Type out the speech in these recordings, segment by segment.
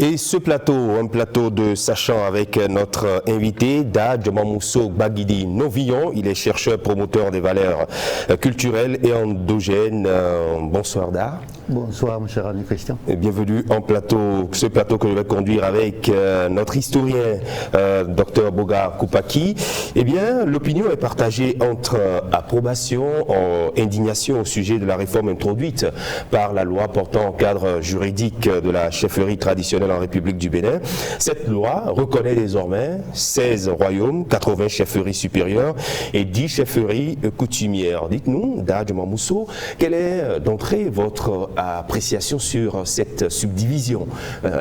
Et ce plateau, un plateau de sachant avec notre invité, Da Djomamousso Baguidi Novillon. Il est chercheur promoteur des valeurs culturelles et endogènes. Bonsoir Da. Bonsoir mon cher ami Christian. Et bienvenue en plateau, ce plateau que je vais conduire avec notre historien Dr Boga Koupaki. Eh bien, l'opinion est partagée entre approbation et indignation au sujet de la réforme introduite par la loi portant cadre juridique de la chefferie traditionnelle en République du Bénin. Cette loi reconnaît désormais 16 royaumes, 80 chefferies supérieures et 10 chefferies coutumières. Dites-nous, Da Djomamousso, quelle est d'entrée votre appréciation sur cette subdivision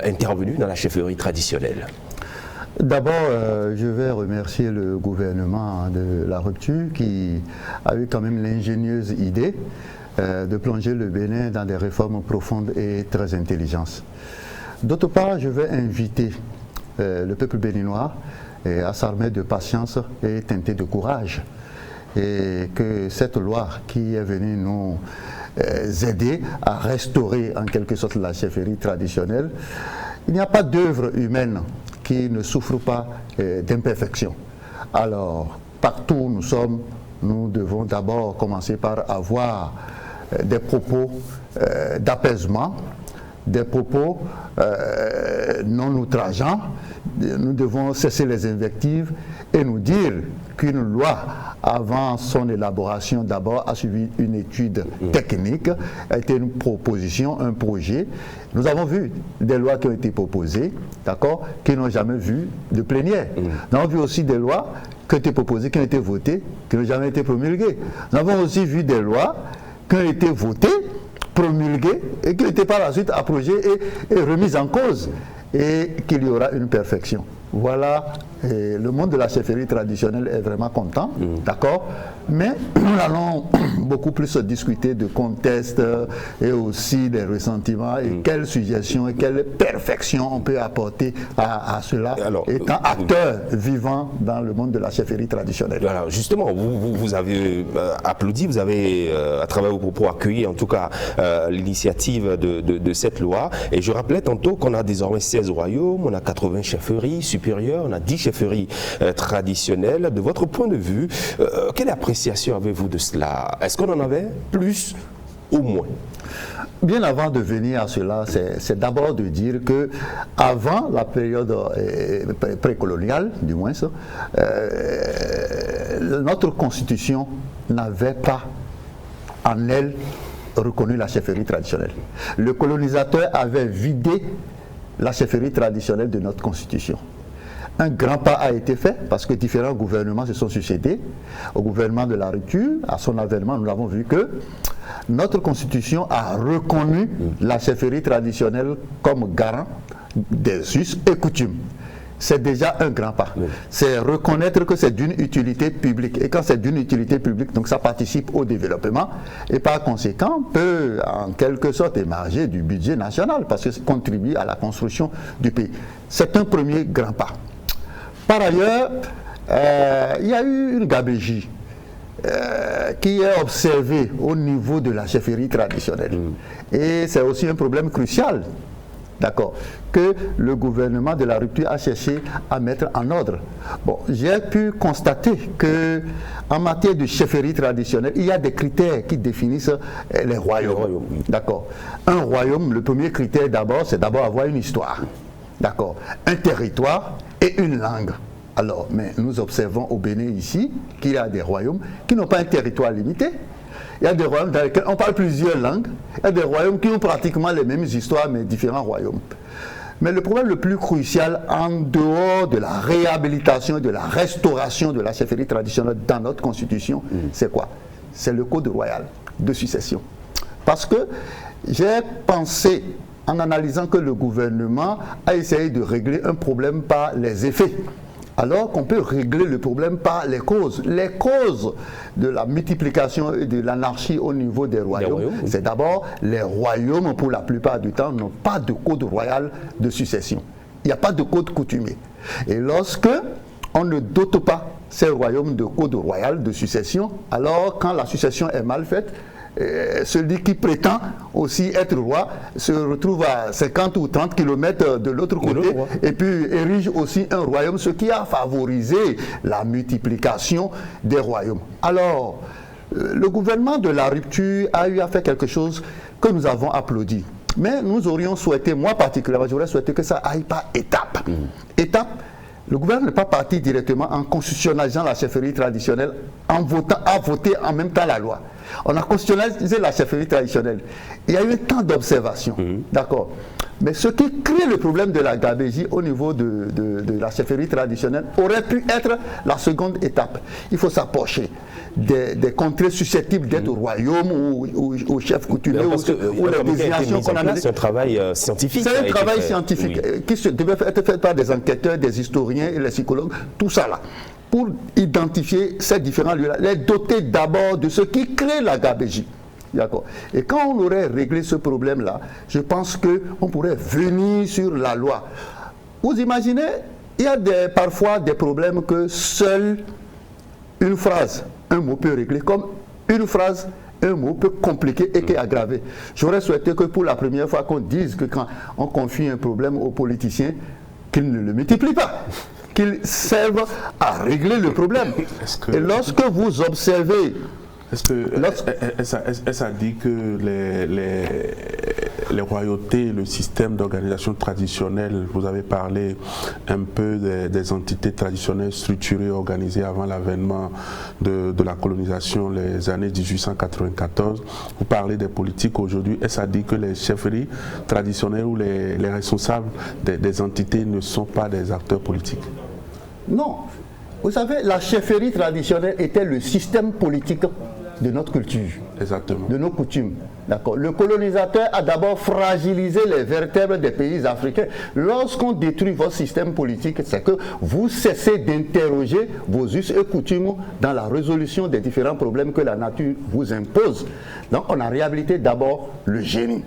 intervenue dans la chefferie traditionnelle? D'abord, je vais remercier le gouvernement de la rupture qui a eu quand même l'ingénieuse idée de plonger le Bénin dans des réformes profondes et très intelligentes. D'autre part, je vais inviter le peuple béninois à s'armer de patience et teinter de courage. Et que cette loi qui est venue nous aider à restaurer en quelque sorte la chefferie traditionnelle, il n'y a pas d'œuvre humaine qui ne souffre pas d'imperfection. Alors, partout où nous sommes, nous devons d'abord commencer par avoir des propos d'apaisement, des propos non outrageants. Nous devons cesser les invectives et nous dire qu'une loi, avant son élaboration, d'abord a suivi une étude technique, a été une proposition, un projet. Nous avons vu des lois qui ont été proposées, d'accord, qui n'ont jamais vu de plénière. Nous avons vu aussi des lois qui ont été proposées, qui ont été votées, qui n'ont jamais été promulguées. Nous avons aussi vu des lois qui ont été votées, promulguées et qui ont été par la suite approuvées et remises en cause, et qu'il y aura une perfection. Voilà, le monde de la chefferie traditionnelle est vraiment content, d'accord, mais nous allons beaucoup plus discuter de contexte et aussi des ressentiments et quelles suggestions et quelle perfection on peut apporter à cela. Alors, étant acteur vivant dans le monde de la chefferie traditionnelle. Alors justement, vous avez applaudi, vous avez à travers vos propos accueilli en tout cas l'initiative de cette loi, et je rappelais tantôt qu'on a désormais 16 royaumes, on a 80 chefferies supérieures, on a 10 chefferies traditionnelles. De votre point de vue, quelle appréciation avez-vous de cela? Est-ce qu'on en avait plus ou moins? Bien avant de venir à cela, c'est d'abord de dire que avant la période précoloniale, du moins, notre constitution n'avait pas en elle reconnu la chefferie traditionnelle. Le colonisateur avait vidé la chefferie traditionnelle de notre constitution. Un grand pas a été fait parce que différents gouvernements se sont succédés. Au gouvernement de la rupture, à son avènement, nous avons vu que notre constitution a reconnu la chefferie traditionnelle comme garant des us et coutumes. C'est déjà un grand pas. C'est reconnaître que c'est d'une utilité publique. Et quand c'est d'une utilité publique, donc ça participe au développement et par conséquent peut en quelque sorte émerger du budget national parce que ça contribue à la construction du pays. C'est un premier grand pas. Par ailleurs, il y a eu une gabegie qui est observée au niveau de la chefferie traditionnelle. Et c'est aussi un problème crucial, d'accord, que le gouvernement de la rupture a cherché à mettre en ordre. Bon, j'ai pu constater qu'en matière de chefferie traditionnelle, il y a des critères qui définissent les royaumes. D'accord. Un royaume, le premier critère d'abord, c'est d'abord avoir une histoire. D'accord. Un territoire et une langue. Alors, mais nous observons au Bénin ici qu'il y a des royaumes qui n'ont pas un territoire limité. Il y a des royaumes dans lesquels on parle plusieurs langues. Il y a des royaumes qui ont pratiquement les mêmes histoires, mais différents royaumes. Mais le problème le plus crucial, en dehors de la réhabilitation et de la restauration de la chefferie traditionnelle dans notre constitution, c'est quoi? C'est le code royal de succession. Parce que j'ai pensé, en analysant que le gouvernement a essayé de régler un problème par les effets, alors qu'on peut régler le problème par les causes. Les causes de la multiplication et de l'anarchie au niveau des royaumes, c'est d'abord les royaumes, pour la plupart du temps, n'ont pas de code royal de succession. Il n'y a pas de code coutumier. Et lorsque on ne dote pas ces royaumes de code royal de succession, alors quand la succession est mal faite, celui qui prétend aussi être roi se retrouve à 50 ou 30 km de l'autre côté et puis érige aussi un royaume, ce qui a favorisé la multiplication des royaumes. Alors, le gouvernement de la rupture a eu à faire quelque chose que nous avons applaudi. Mais nous aurions souhaité, moi particulièrement, j'aurais souhaité que ça aille par étapes. Étape, le gouvernement n'est pas parti directement en constitutionnalisant la chefferie traditionnelle, en voter en même temps la loi. On a constitutionnalisé la chefferie traditionnelle. Il y a eu un temps d'observation, d'accord. Mais ce qui crée le problème de la gabégie au niveau de la chefferie traditionnelle aurait pu être la seconde étape. Il faut s'approcher des contrées susceptibles d'être au royaume ou au chef coutumier ou les désignations qu'on a. C'est un travail scientifique. C'est un travail scientifique qui devait être fait par des enquêteurs, des historiens et les psychologues, tout ça là, pour identifier ces différents lieux-là, les doter d'abord de ce qui crée la gabégie. D'accord. Et quand on aurait réglé ce problème-là, je pense qu'on pourrait venir sur la loi. Vous imaginez, il y a parfois des problèmes que seule une phrase, un mot peut régler, comme une phrase, un mot peut compliquer et qui est aggravé. J'aurais souhaité que pour la première fois qu'on dise que quand on confie un problème aux politiciens, qu'ils ne le multiplient pas, qu'ils servent à régler le problème. Et lorsque vous observez... Est-ce que ça dit que les royautés, le système d'organisation traditionnelle, vous avez parlé un peu des entités traditionnelles structurées, organisées avant l'avènement de la colonisation, les années 1894, vous parlez des politiques aujourd'hui, et ça dit que les chefferies traditionnelles ou les responsables des entités ne sont pas des acteurs politiques? Non. Vous savez, la chefferie traditionnelle était le système politique de notre culture, exactement, de nos coutumes. D'accord. Le colonisateur a d'abord fragilisé les vertèbres des pays africains. Lorsqu'on détruit votre système politique, c'est que vous cessez d'interroger vos us et coutumes dans la résolution des différents problèmes que la nature vous impose. Donc on a réhabilité d'abord le génie.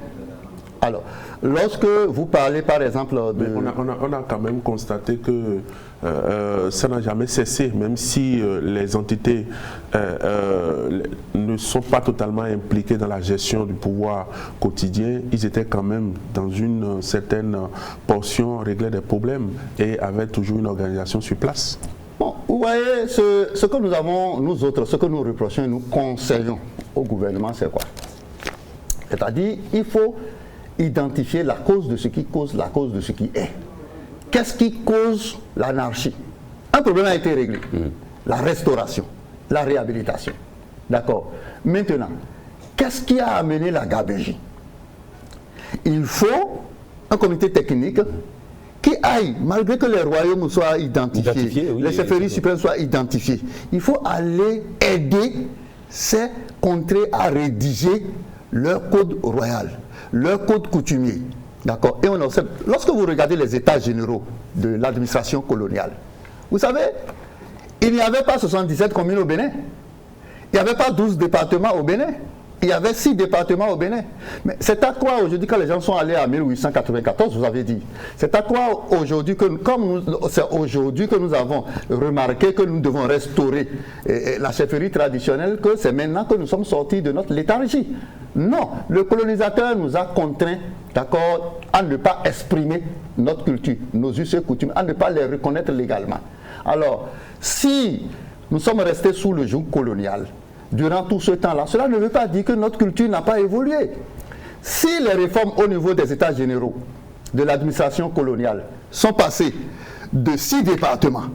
Alors, lorsque vous parlez par exemple de... On a quand même constaté que ça n'a jamais cessé, même si les entités ne sont pas totalement impliquées dans la gestion du pouvoir quotidien, ils étaient quand même dans une certaine portion régler des problèmes et avaient toujours une organisation sur place. Bon, vous voyez, ce que nous avons, nous autres, ce que nous reprochons et nous conseillons au gouvernement, c'est quoi? C'est-à-dire, il faut identifier la cause de ce qui cause la cause de ce qui est. Qu'est-ce qui cause l'anarchie? Un problème a été réglé. La restauration, la réhabilitation. D'accord. Maintenant, qu'est-ce qui a amené la gabégie? Il faut un comité technique qui aille, malgré que les royaumes soient identifiés, oui, les chefferies suprêmes soient identifiées. Il faut aller aider ces contrées à rédiger leur code royal, leur code coutumier. D'accord. Et on observe, lorsque vous regardez les états généraux de l'administration coloniale, vous savez, il n'y avait pas 77 communes au Bénin. Il n'y avait pas 12 départements au Bénin. Il y avait 6 départements au Bénin. Mais c'est à quoi aujourd'hui, quand les gens sont allés en 1894, vous avez dit, c'est à quoi aujourd'hui, c'est aujourd'hui que nous avons remarqué que nous devons restaurer la chefferie traditionnelle, que c'est maintenant que nous sommes sortis de notre léthargie. Non, le colonisateur nous a contraints, d'accord, à ne pas exprimer notre culture, nos us et coutumes, à ne pas les reconnaître légalement. Alors, si nous sommes restés sous le joug colonial, durant tout ce temps-là, cela ne veut pas dire que notre culture n'a pas évolué. Si les réformes au niveau des états généraux de l'administration coloniale sont passées de 6 départements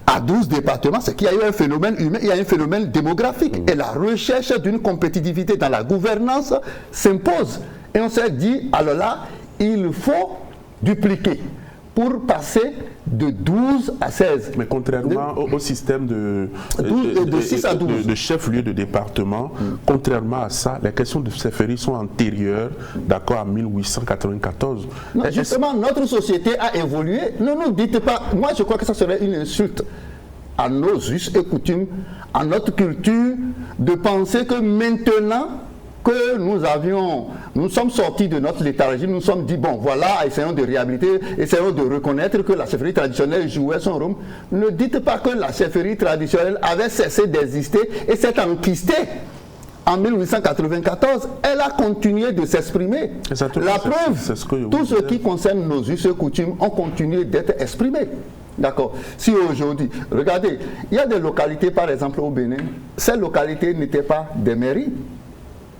à 12 départements, c'est qu'il y a eu un phénomène humain, il y a un phénomène démographique. Et la recherche d'une compétitivité dans la gouvernance s'impose. Et on s'est dit, alors là, il faut dupliquer pour passer de 12 à 16. Mais contrairement au système de 6 à 12. De chef-lieu de département, contrairement à ça, les questions de chefferie sont antérieures, d'accord, à 1894. Non, justement, notre société a évolué. Ne nous dites pas, moi je crois que ça serait une insulte à nos us et coutumes, à notre culture, de penser que maintenant que nous sommes sortis de notre léthargie, nous nous sommes dit, bon voilà, essayons de réhabiliter, essayons de reconnaître que la chefferie traditionnelle jouait son rôle. Ne dites pas que la chefferie traditionnelle avait cessé d'exister et s'est enquistée en 1894, elle a continué de s'exprimer. La preuve, tout ce qui concerne nos us et coutumes ont continué d'être exprimés. D'accord. Si aujourd'hui, regardez, il y a des localités, par exemple au Bénin, ces localités n'étaient pas des mairies.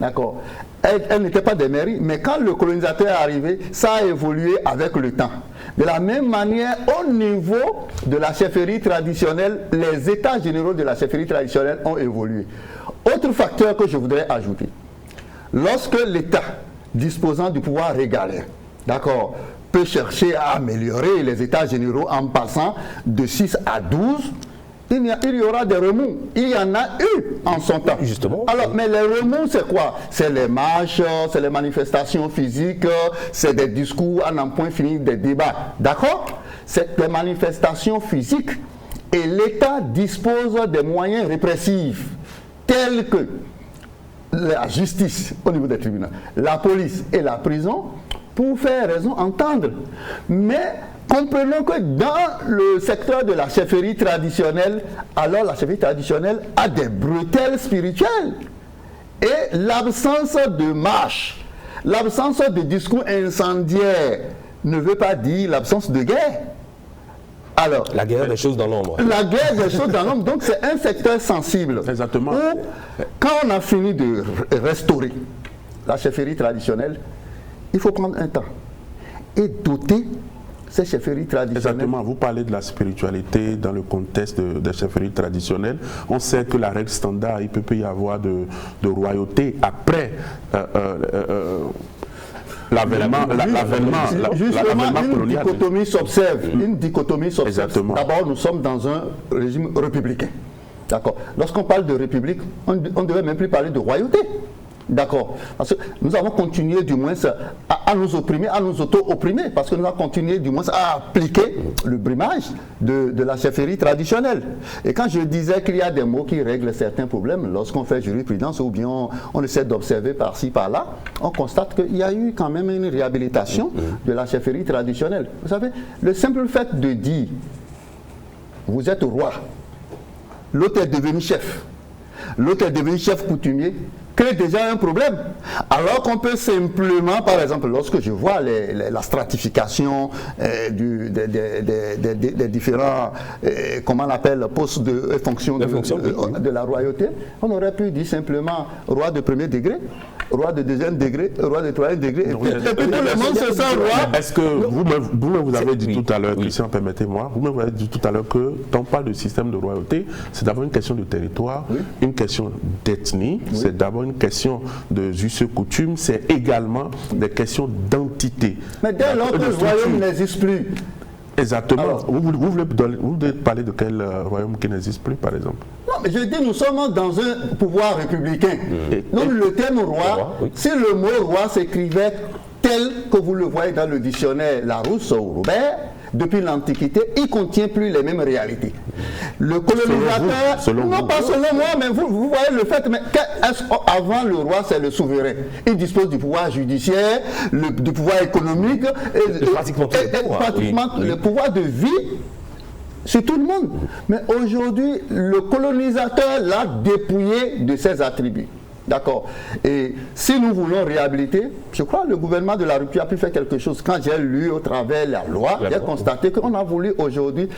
D'accord. Elles n'étaient pas des mairies, mais quand le colonisateur est arrivé, ça a évolué avec le temps. De la même manière, au niveau de la chefferie traditionnelle, les états généraux de la chefferie traditionnelle ont évolué. Autre facteur que je voudrais ajouter, lorsque l'État, disposant du pouvoir régalien, d'accord, peut chercher à améliorer les états généraux en passant de 6 à 12, il y aura des remous. Il y en a eu en son temps. Justement. Alors, mais les remous, c'est quoi? C'est les marches, c'est les manifestations physiques, c'est des discours à n'en point fini, des débats. D'accord? C'est des manifestations physiques. Et l'État dispose des moyens répressifs, tels que la justice au niveau des tribunaux, la police et la prison, pour faire raison entendre. Mais comprenons que dans le secteur de la chefferie traditionnelle, alors la chefferie traditionnelle a des bretelles spirituelles. Et l'absence de marche, l'absence de discours incendiaires ne veut pas dire l'absence de guerre. Alors, la guerre des choses dans l'ombre. La guerre des choses dans l'ombre, donc c'est un secteur sensible. Exactement. Où, quand on a fini de restaurer la chefferie traditionnelle, il faut prendre un temps et doter ces chefferies traditionnelles. Exactement, vous parlez de la spiritualité dans le contexte des chefferies traditionnelles. On sait que la règle standard, il peut y avoir de royauté après l'avènement colonial. Une dichotomie s'observe. D'abord, nous sommes dans un régime républicain. D'accord. Lorsqu'on parle de république, on ne devait même plus parler de royauté. D'accord. Parce que nous avons continué du moins à nous opprimer, à nous auto-opprimer, parce que nous avons continué du moins à appliquer le brimage de la chefferie traditionnelle. Et quand je disais qu'il y a des mots qui règlent certains problèmes, lorsqu'on fait jurisprudence ou bien on essaie d'observer par-ci, par-là, on constate qu'il y a eu quand même une réhabilitation de la chefferie traditionnelle. Vous savez, le simple fait de dire vous êtes roi, l'autre est devenu chef, l'autre est devenu chef coutumier, crée déjà un problème. Alors qu'on peut simplement, par exemple, lorsque je vois la stratification des différents, comment on appelle, postes de fonction de la royauté, on aurait pu dire simplement roi de premier degré, roi de deuxième degré, roi de troisième degré, et puis tout le monde se sent roi. Est-ce que vous avez dit tout à l'heure, Christian, permettez-moi, vous m'avez dit tout à l'heure que quand on parle de système de royauté, c'est d'abord une question de territoire, une question d'ethnie, c'est d'abord une question de us et coutumes, c'est également des questions d'entité. Mais dès lors que le royaume n'existe plus. Exactement. Alors, vous voulez parler de quel royaume qui n'existe plus, par exemple? Non, mais je dis, nous sommes dans un pouvoir républicain. Donc le terme roi, si le mot roi s'écrivait tel que vous le voyez dans le dictionnaire Larousse ou Robert, depuis l'Antiquité, il ne contient plus les mêmes réalités. Le colonisateur, non pas selon moi, mais vous voyez le fait, mais avant le roi, c'est le souverain. Il dispose du pouvoir judiciaire, du pouvoir économique, et pratiquement le pouvoir de vie sur tout le monde. Mais aujourd'hui, le colonisateur l'a dépouillé de ses attributs. D'accord. Et si nous voulons réhabiliter, je crois que le gouvernement de la République a pu faire quelque chose. Quand j'ai lu au travers la loi, j'ai constaté qu'on a voulu aujourd'hui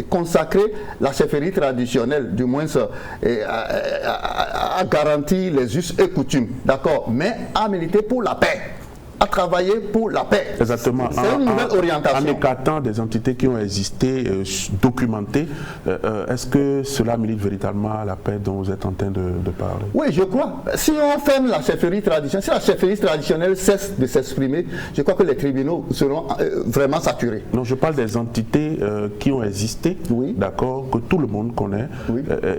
consacrer la chefferie traditionnelle, du moins à garantir les us et coutumes. D'accord. Mais à militer pour la paix, à travailler pour la paix. Exactement. C'est une nouvelle orientation. En écartant des entités qui ont existé, documentées, est-ce que cela milite véritablement à la paix dont vous êtes en train de parler? Oui, je crois. Si on ferme la chefferie traditionnelle, si la chefferie traditionnelle cesse de s'exprimer, je crois que les tribunaux seront vraiment saturés. Non, je parle des entités qui ont existé, d'accord, que tout le monde connaît,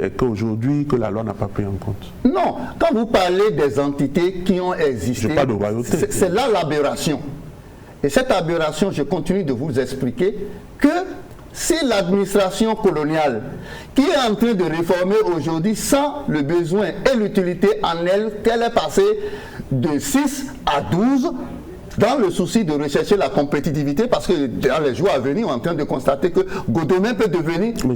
et qu'aujourd'hui, que la loi n'a pas pris en compte. Non, quand vous parlez des entités qui ont existé, je parle de royauté. C'est là l'aberration. Et cette aberration, je continue de vous expliquer que c'est l'administration coloniale qui est en train de réformer aujourd'hui sans le besoin et l'utilité en elle, qu'elle est passée de 6 à 12, dans le souci de rechercher la compétitivité, parce que dans les jours à venir, on est en train de constater que Godomé peut devenir... Mais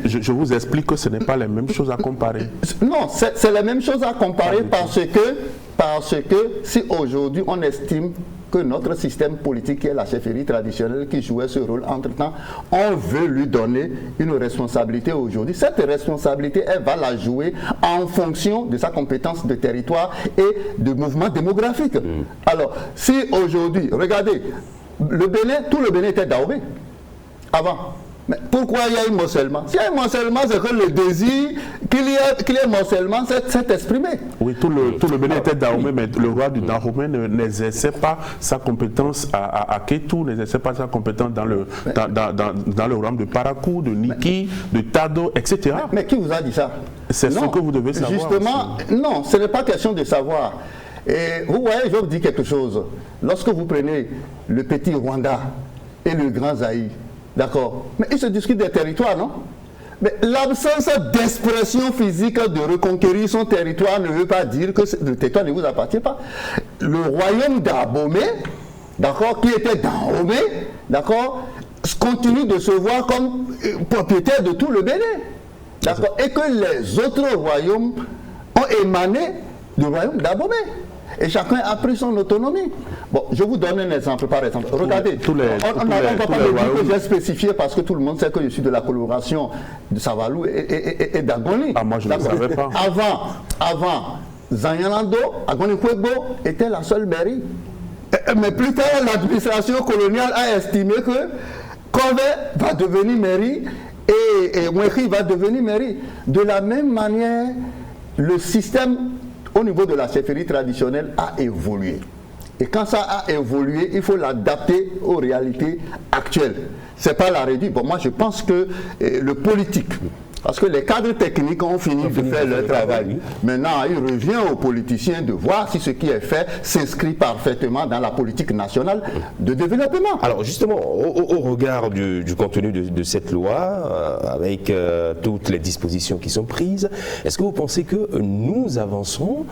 je vous explique que ce n'est pas les mêmes choses à comparer. Non, c'est la même chose à comparer parce que si aujourd'hui on estime que notre système politique, qui est la chefferie traditionnelle, qui jouait ce rôle entre-temps, on veut lui donner une responsabilité aujourd'hui. Cette responsabilité, elle va la jouer en fonction de sa compétence de territoire et de mouvement démographique. Alors, si aujourd'hui, regardez, le Bénin, tout le Bénin était Daobé avant. Mais pourquoi il y a un morcellement? S'il y a un morcellement, c'est que le désir qu'il y ait morcellement s'est exprimé. Oui, tout le Bénin était Dahomey, mais le roi du Dahomey n'exerçait pas sa compétence à Kétou, n'exerçait pas sa compétence dans le royaume de Parakou, de Niki, de Tado, etc. Mais qui vous a dit ça? C'est ce que vous devez savoir. Justement, aussi. Non, ce n'est pas question de savoir. Et vous voyez, je vais vous dire quelque chose. Lorsque vous prenez le petit Rwanda et le grand Zaïre, d'accord. Mais ils se discutent des territoires, non? Mais l'absence d'expression physique de reconquérir son territoire ne veut pas dire que le territoire ne vous appartient pas. Le royaume d'Abomey, d'accord, qui était Dahomey, d'accord, continue de se voir comme propriétaire de tout le Bénin. D'accord. Et que les autres royaumes ont émané du royaume d'Abomey. Et chacun a pris son autonomie. Bon, je vous donne un exemple, par exemple. Regardez, on ne va pas me dire que j'ai spécifié parce que tout le monde sait que je suis de la coloration de Savalou et d'Agoni. Ah, moi je ne savais pas. Avant, Zanyalando, Agoni Kwebo était la seule mairie. Mais plus tard, l'administration coloniale a estimé que Kové va devenir mairie et Mouéri va devenir mairie. De la même manière, le système au niveau de la chefferie traditionnelle a évolué. Et quand ça a évolué, il faut l'adapter aux réalités actuelles. Ce n'est pas la réduire. Bon, moi, je pense que le politique, parce que les cadres techniques ont fini de faire leur travail. Maintenant, il revient aux politiciens de voir si ce qui est fait s'inscrit parfaitement dans la politique nationale de développement. Alors justement, au regard du contenu de cette loi, avec toutes les dispositions qui sont prises, est-ce que vous pensez que nous avançons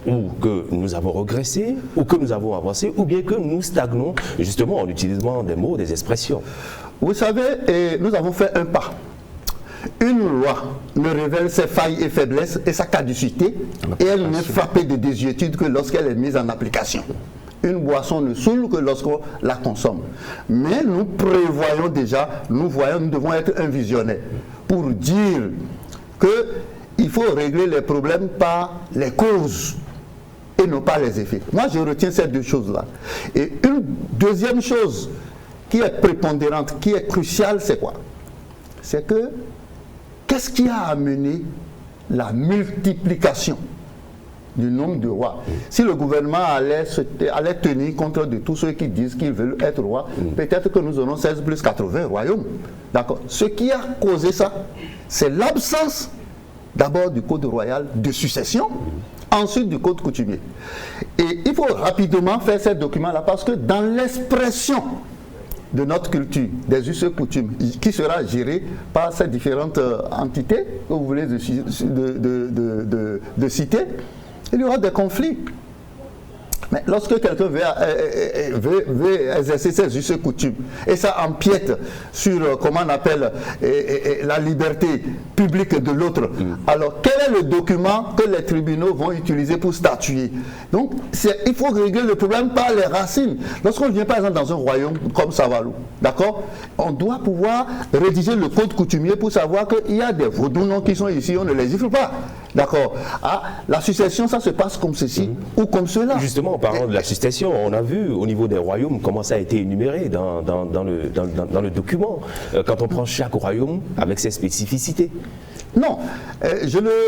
ou que nous avons régressé, ou que nous avons avancé, ou bien que nous stagnons justement en utilisant des mots, des expressions? Vous savez, nous avons fait un pas. Une loi ne révèle ses failles et faiblesses et sa caducité, et elle n'est frappée de désuétude que lorsqu'elle est mise en application. Une boisson ne saoule que lorsqu'on la consomme. Mais nous prévoyons déjà, nous devons être un visionnaire pour dire qu'il faut régler les problèmes par les causes et non pas les effets. Moi, je retiens ces deux choses-là. Et une deuxième chose qui est prépondérante, qui est cruciale, c'est quoi? C'est que qu'est-ce qui a amené la multiplication du nombre de rois? Si le gouvernement allait tenir compte de tous ceux qui disent qu'ils veulent être rois, peut-être que nous aurons 16 plus 80 royaumes. D'accord. Ce qui a causé ça, c'est l'absence d'abord du code royal de succession, ensuite du code coutumier. Et il faut rapidement faire ces documents-là parce que dans l'expression de notre culture, des us et coutumes, qui sera gérée par ces différentes entités que vous voulez de citer, il y aura des conflits. Mais lorsque quelqu'un veut exercer ses us et coutumes, et ça empiète sur, comment on appelle, la liberté publique de l'autre, alors quel est le document que les tribunaux vont utiliser pour statuer? Donc, il faut régler le problème par les racines. Lorsqu'on vient par exemple dans un royaume comme Savalou, d'accord, on doit pouvoir rédiger le code coutumier pour savoir qu'il y a des vaudounos qui sont ici, on ne les gifle pas. D'accord. Ah, la succession, ça se passe comme ceci ou comme cela. Justement, en parlant de la succession, on a vu au niveau des royaumes comment ça a été énuméré dans le document. Quand on prend chaque royaume avec ses spécificités. Non,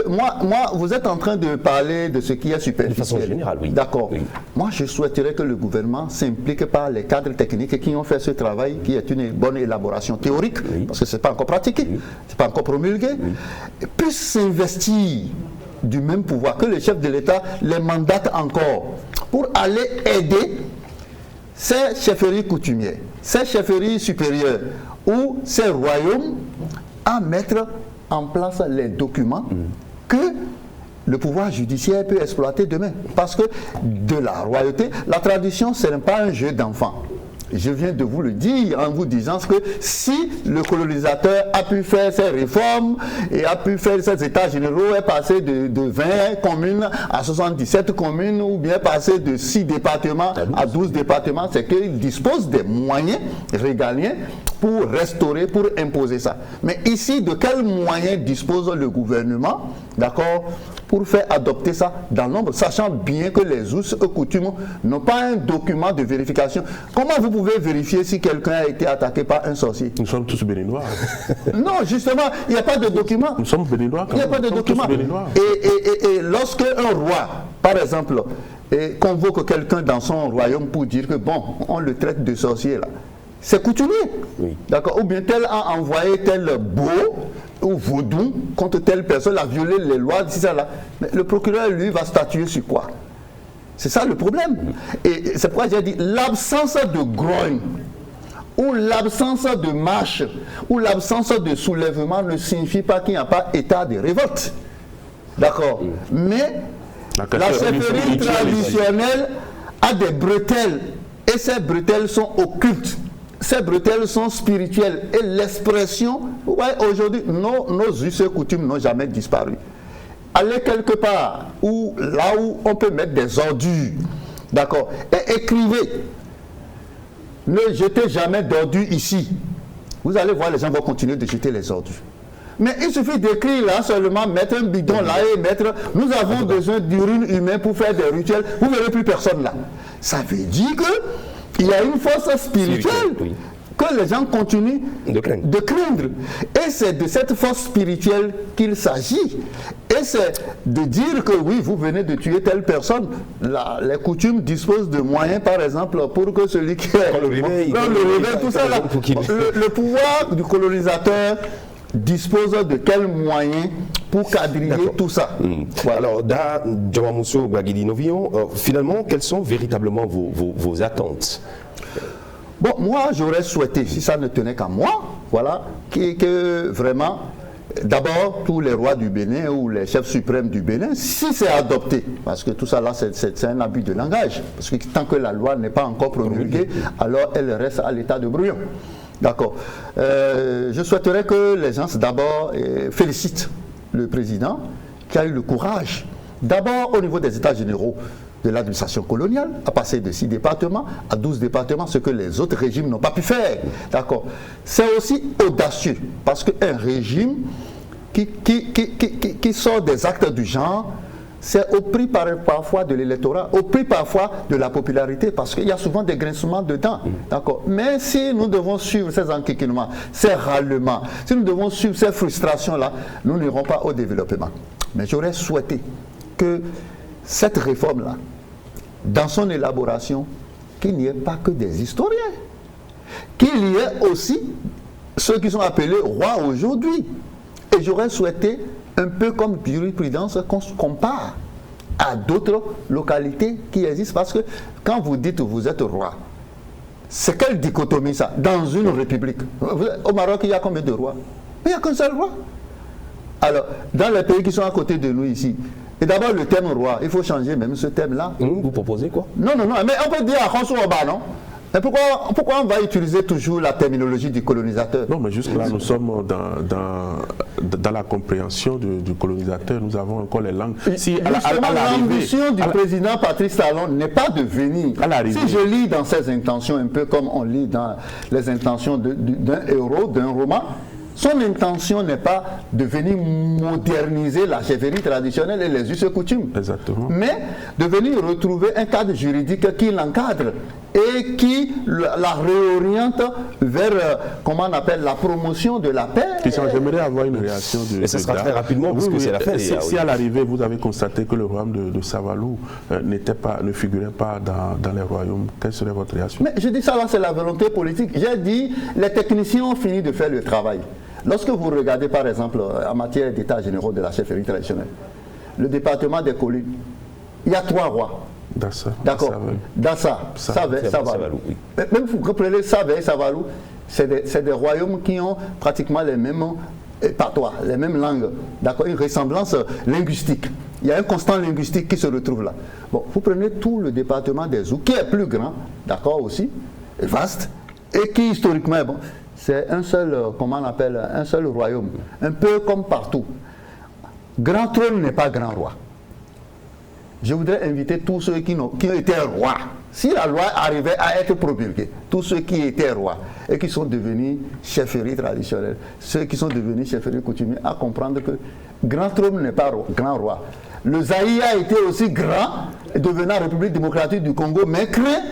moi, vous êtes en train de parler de ce qui est superficiel. De façon générale, oui. D'accord. Oui. Moi, je souhaiterais que le gouvernement s'implique par les cadres techniques qui ont fait ce travail, qui est une bonne élaboration théorique, parce que ce n'est pas encore pratiqué, ce n'est pas encore promulgué, puisse s'investir du même pouvoir, que le chef de l'État les mandate encore pour aller aider ces chefferies coutumières, ces chefferies supérieures ou ces royaumes à mettre en place les documents que le pouvoir judiciaire peut exploiter demain. Parce que de la royauté, la tradition, ce n'est pas un jeu d'enfant. Je viens de vous le dire en vous disant que si le colonisateur a pu faire ses réformes et a pu faire ses états généraux, est passé de 20 communes à 77 communes ou bien passé de 6 départements à 12 départements, c'est qu'il dispose des moyens régaliens pour restaurer, pour imposer ça. Mais ici, de quels moyens dispose le gouvernement, d'accord, pour faire adopter ça dans l'ombre, sachant bien que les us et coutumes n'ont pas un document de vérification. Comment vous pouvez vérifier si quelqu'un a été attaqué par un sorcier? Nous sommes tous béninois. Non, justement, il n'y a pas de document. Nous sommes béninois. Il n'y a pas de document. Et lorsque un roi, par exemple, convoque quelqu'un dans son royaume pour dire que bon, on le traite de sorcier là, c'est coutumier. Oui. D'accord. Ou bien tel a envoyé tel beau ou vaudou contre telle personne, a violé les lois, c'est ça là. Mais le procureur, lui, va statuer sur quoi? C'est ça le problème. Et c'est pourquoi j'ai dit l'absence de grogne ou l'absence de marche ou l'absence de soulèvement ne signifie pas qu'il n'y a pas état de révolte. D'accord. Mais la chefferie traditionnelle a des bretelles et ces bretelles sont occultes. Ces bretelles sont spirituelles et l'expression, ouais, aujourd'hui, nos us et coutumes n'ont jamais disparu. Allez quelque part là où on peut mettre des ordures, d'accord, et écrivez, ne jetez jamais d'ordures ici. Vous allez voir, les gens vont continuer de jeter les ordures. Mais il suffit d'écrire là seulement, mettre un bidon là et mettre, nous avons besoin d'urine humaine pour faire des rituels, vous ne verrez plus personne là. Ça veut dire que il y a une force spirituelle que les gens continuent de craindre. Et c'est de cette force spirituelle qu'il s'agit. Et c'est de dire que oui, vous venez de tuer telle personne. Les coutumes disposent de moyens, par exemple, pour que celui qui est... le réveil, tout ça là. Le pouvoir du colonisateur dispose de quels moyens pour quadriller tout ça. Voilà. Alors, dans Djawamousso Bagidi Novion, finalement, quelles sont véritablement vos attentes? Bon, moi, j'aurais souhaité, si ça ne tenait qu'à moi, voilà, que vraiment, d'abord, tous les rois du Bénin ou les chefs suprêmes du Bénin, si c'est adopté, parce que tout ça là, c'est un abus de langage, parce que tant que la loi n'est pas encore promulguée, alors elle reste à l'état de brouillon. D'accord. Je souhaiterais que les gens d'abord félicitent le président qui a eu le courage, d'abord au niveau des états généraux de l'administration coloniale, à passer de 6 départements à 12 départements, ce que les autres régimes n'ont pas pu faire. D'accord. C'est aussi audacieux, parce qu'un régime qui sort des actes du genre, c'est au prix parfois de l'électorat, au prix parfois de la popularité, parce qu'il y a souvent des grincements dedans. D'accord. Mais si nous devons suivre ces enquiquinements, ces râlements, si nous devons suivre ces frustrations-là, nous n'irons pas au développement. Mais j'aurais souhaité que cette réforme-là, dans son élaboration, qu'il n'y ait pas que des historiens, qu'il y ait aussi ceux qui sont appelés rois aujourd'hui. Et j'aurais souhaité, un peu comme jurisprudence, qu'on se compare à d'autres localités qui existent. Parce que quand vous dites que vous êtes roi, c'est quelle dichotomie ça? Dans une république. Au Maroc, il y a combien de rois? Il n'y a qu'un seul roi. Alors, dans les pays qui sont à côté de nous ici, et d'abord le thème roi, il faut changer même ce thème-là. Vous proposez quoi? Non, mais on peut dire à Khonsou Oba, non? Mais pourquoi on va utiliser toujours la terminologie du colonisateur? Non, mais juste là, nous sommes dans la compréhension du colonisateur, nous avons encore les langues. Si l'ambition du président Patrice Talon n'est pas de venir. Si je lis dans ses intentions, un peu comme on lit dans les intentions d'un héros, d'un roman, son intention n'est pas de venir moderniser la chefferie traditionnelle et les us et coutumes. Exactement. Mais de venir retrouver un cadre juridique qui l'encadre et qui la réoriente vers, comment on appelle, la promotion de la paix. J'aimerais avoir une réaction de... Et ce sera très rapidement, parce que c'est la fin. Si à l'arrivée, vous avez constaté que le royaume de Savalou ne figurait pas dans les royaumes, quelle serait votre réaction? Mais je dis ça là, c'est la volonté politique. J'ai dit, les techniciens ont fini de faire le travail. Lorsque vous regardez par exemple en matière d'état généraux de la chefferie traditionnelle, le département des collines, il y a 3 rois. Dassa. D'accord. Dassa, Savè, Savalou. Même vous comprenez, Savè et Savalou, c'est des royaumes qui ont pratiquement les mêmes patois, les mêmes langues, d'accord, une ressemblance linguistique. Il y a un constant linguistique qui se retrouve là. Bon, vous prenez tout le département des Zou, qui est plus grand, d'accord aussi, et vaste, et qui historiquement, bon, c'est un seul, comment on appelle, un seul royaume, un peu comme partout. Grand trône n'est pas grand roi. Je voudrais inviter tous ceux qui étaient rois. Si la loi arrivait à être promulguée, tous ceux qui étaient rois et qui sont devenus chefferies traditionnelles, ceux qui sont devenus chefferies coutumiers, à comprendre que grand trône n'est pas grand roi. Le Zaïre a été aussi grand, devenant République démocratique du Congo, mais crée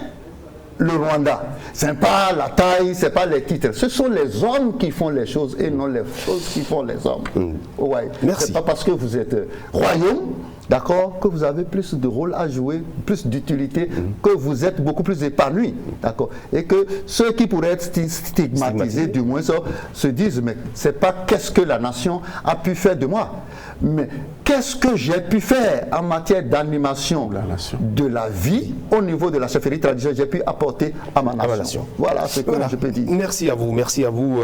le Rwanda. Ce n'est pas la taille, ce n'est pas les titres. Ce sont les hommes qui font les choses et non les choses qui font les hommes. Ouais. Merci. Ce n'est pas parce que vous êtes royaume, d'accord, que vous avez plus de rôle à jouer, plus d'utilité, que vous êtes beaucoup plus épanoui, d'accord, et que ceux qui pourraient être stigmatisés, du moins, se disent, mais c'est pas qu'est-ce que la nation a pu faire de moi, mais qu'est-ce que j'ai pu faire en matière d'animation de la vie au niveau de la chefferie traditionnelle, j'ai pu apporter à ma nation. Voilà ce que je peux dire. Merci à vous,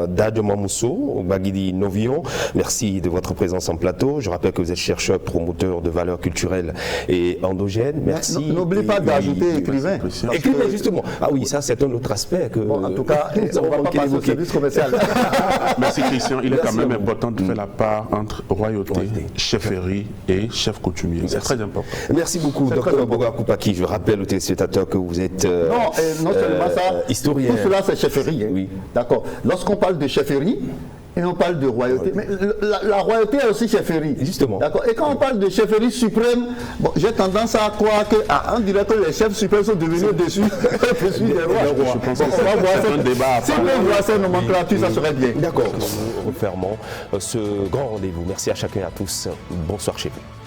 Dadjo Mamousso, Bagidi Novion, merci de votre présence en plateau. Je rappelle que vous êtes chercheur promoteur de valeurs culturelles et endogènes. Merci. N'oubliez pas d'ajouter écrivain. Écrivain, justement. Ah oui, ça c'est un autre aspect que... Bon, en tout cas, on ne va pas passer au service commercial. Merci Christian. Il est quand même important de faire la part entre royauté, chefferie et chef coutumier. C'est très important. Merci beaucoup, Dr Bogar Koupaki. Je rappelle aux téléspectateurs que vous êtes non seulement ça, historien. Tout cela c'est chefferie. Hein. Oui. D'accord. Lorsqu'on parle de chefferie, et on parle de royauté. Mais la royauté est aussi chefferie. Justement. D'accord. Et quand on parle de chefferie suprême, bon, j'ai tendance à croire qu'on dirait que les chefs suprêmes sont devenus au-dessus des rois. Je pense que c'est un débat. Si on voit cette nomenclature, ça serait bien. D'accord. Nous fermons ce grand rendez-vous. Merci à chacun et à tous. Bonsoir chez vous.